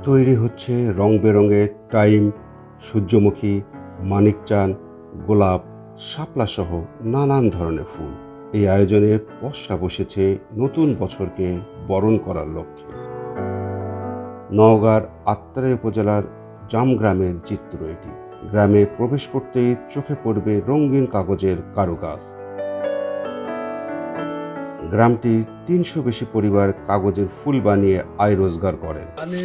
তৈরি হচ্ছে রং বেরঙের টাইম, সূর্যমুখী, মানিকচাঁদ, গোলাপ, শাপলা সহ নানান ধরনের ফুল। এই আয়োজনে পসরা বসেছে নতুন বছরকে বরণ করার লক্ষ্যে। নওগাঁর আত্রাই উপজেলার জামগ্রামের চিত্র এটি। গ্রামে প্রবেশ করতেই চোখে পড়বে রঙিন কাগজের কারুকাজ। গ্রামটির ৩০০ বেশি পরিবার কাগজের ফুল বানিয়ে আয় রোজগার করেন। আমি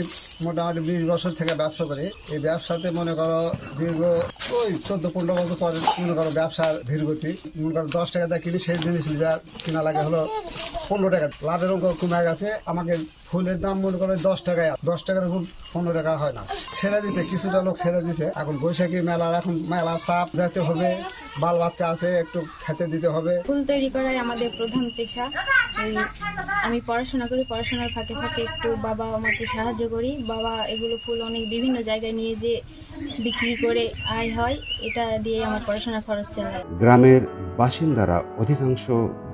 মোটামুটি ২০ বছর থেকে ব্যবসা করি। এই ব্যবসাতে মনে করো দীর্ঘ ১৪-১৫ বছর পরে মনে করো ব্যবসার ধীরগতি। মনে করো 10 টাকা দিয়ে কিনি, সেই জিনিস যা কিনা লাগে হলো 15 টাকা। লাভের অঙ্ক কমে গেছে। আমাকে ফুলের দাম মনে করো 10 টাকায়, 10 টাকার ফুল 15 টাকা হয় না। ছেড়ে দিতে কিছুটা লোক ছেড়ে দিছে। এখন বৈশাখী মেলার মেলা চাপ, যেতে হবে, বাল বাচ্চা আছে, একটু খেতে দিতে হবে। ফুল তৈরি করাই আমাদের প্রধান পেশা। আমি পড়াশোনা করি, পড়াশোনার ফাঁকে ফাঁকে একটু বাবা আমাকে সাহায্য করি। বাবা এগুলো ফুল অনেক বিভিন্ন জায়গায় নিয়ে যে বিক্রি করে আয় হয়, এটা দিয়ে আমার পড়াশোনার খরচ চালায়। গ্রামের বাসিন্দারা অধিকাংশ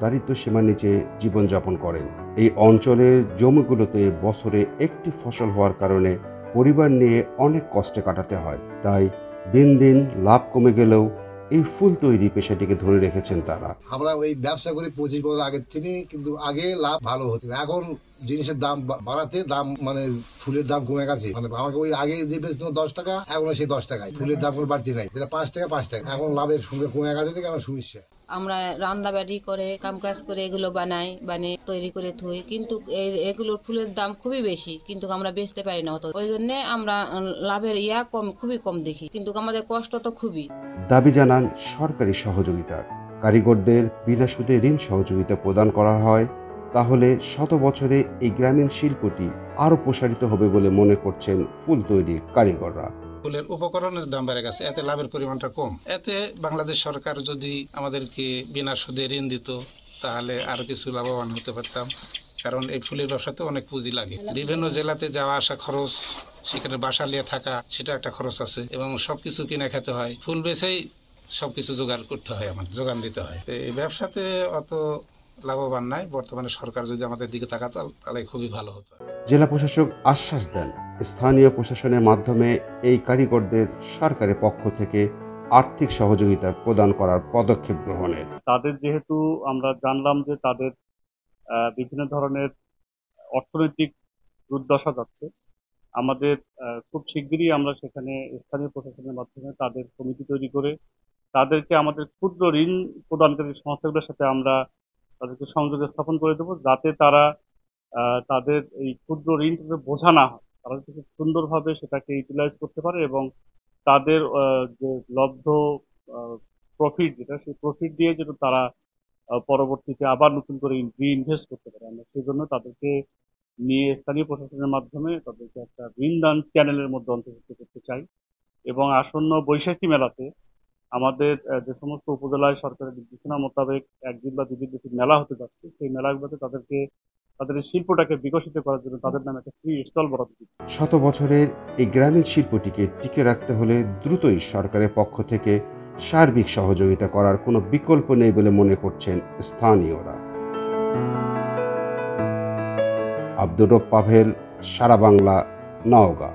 দারিদ্র্য সীমার নিচে জীবনযাপন করেন। এই অঞ্চলের জমিগুলোতে বছরে একটি ফসল হওয়ার কারণে পরিবার নিয়ে অনেক কষ্টে কাটাতে হয়। তাই দিন দিন লাভ কমে গেলেও এই ফুল তৈরি পেশাটিকে ধরে রেখেছেন তারা। আমরা ওই ব্যবসা করি 25 বছর আগের থেকে, কিন্তু আগে লাভ ভালো হতো। এখন জিনিসের দাম বাড়াতে মানে ফুলের দাম কমে গেছে। মানে আমাকে ওই আগে যে বেচত 10 টাকা, এখন সেই 10 টাকায়। ফুলের দাম কোনো বাড়তি নাই, যেটা 5 টাকা 5 টাকা। এখন লাভের সঙ্গে কমে গেছে থেকে আমার সমস্যা। আমরা রান্না বাড়ি করে কাম কাজ করে এগুলো বানিয়ে তৈরি করে থুই, কিন্তু এগুলোর ফুলের দাম খুবই বেশি, কিন্তু আমরা বেচতে পারি না। ওই জন্য আমরা লাভের খুবই কম দেখি, কিন্তু আমাদের কষ্ট তো খুবই। দাবি জানান সরকারি সহযোগিতার। কারিগরদের বিনা সুদে ঋণ সহযোগিতা প্রদান করা হয়, তাহলে শত বছরে এই গ্রামীণ শিল্পটি আরো প্রসারিত হবে বলে মনে করছেন ফুল তৈরির কারিগররা। ফুলের উপকরণের দাম বেড়ে গেছে, এতে লাভের পরিমাণটা কম। এতে বাংলাদেশ সরকার যদি আমাদেরকে বিনা সুদে ঋণ দিত, তাহলে আরো কিছু লাভবান হতে পারতাম। কারণ এই ফুলের ব্যবসাতে অনেক পুঁজি লাগে। বিভিন্ন জেলাতে যাওয়া আসা খরচ, সেখানে বাসা নিয়ে থাকা, সেটা একটা খরচ আছে, এবং সবকিছু কিনে খেতে হয়। ফুল বেচেই সবকিছু জোগাড় করতে হয়, যোগান দিতে হয়। এই ব্যবসাতে অত লাভবান নাই। বর্তমানে সরকার যদি আমাদের দিকে তাকাতো, তাহলে খুবই ভালো হতো। জেলা প্রশাসক আশ্বাস দেন, স্থানীয় প্রশাসনের মাধ্যমে এই কারিগরদের সরকারের পক্ষ থেকে আর্থিক সহযোগিতা প্রদান করার পদক্ষেপ গ্রহণের। তাদের যেহেতু আমরা জানলাম যে তাদের বিভিন্ন ধরনের অর্থনৈতিক দুর্দশা যাচ্ছে, আমাদের খুব শিগগিরই আমরা সেখানে স্থানীয় প্রশাসনের মাধ্যমে তাদের কমিটি তৈরি করে তাদেরকে আমাদের ক্ষুদ্র ঋণ প্রদানকারী সংস্থাগুলোর সাথে আমরা তাদেরকে সংযোগ স্থাপন করে দেবো, যাতে তারা তাদের এই ক্ষুদ্র ঋণটাকে বোঝা না হয়, তারা খুব সুন্দরভাবে সেটাকে ইউটিলাইজ করতে পারে এবং তাদের যে লব্ধ প্রফিট, যেটা সেই প্রফিট দিয়ে যেন তারা পরবর্তীতে আবার নতুন করে রিইনভেস্ট করতে পারে। আমরা সেই জন্য তাদেরকে নিয়ে স্থানীয় প্রশাসনের মাধ্যমে তাদেরকে একটা ঋণদান চ্যানেলের মধ্যে অন্তর্ভুক্ত করতে চাই। এবং আসন্ন বৈশাখী মেলাতে আমাদের যে সমস্ত উপজেলায় সরকারের নির্দেশনা মোতাবেক 1 দিন বা 2 দিন বেশি মেলা হতে যাচ্ছে, সেই মেলাগুলোতে তাদেরকে তাদের শিল্পটাকে বিকশিত করার জন্য তাদের নামে একটা ফ্রি স্টল বরাদ্দ দিতে। শত বছরের এই গ্রামীণ শিল্পটিকে টিকে রাখতে হলে দ্রুতই সরকারের পক্ষ থেকে সার্বিক সহযোগিতা করার কোনো বিকল্প নেই বলে মনে করছেন স্থানীয়রা। আব্দুর রব পাভেল, সারা বাংলা, নওগাঁ।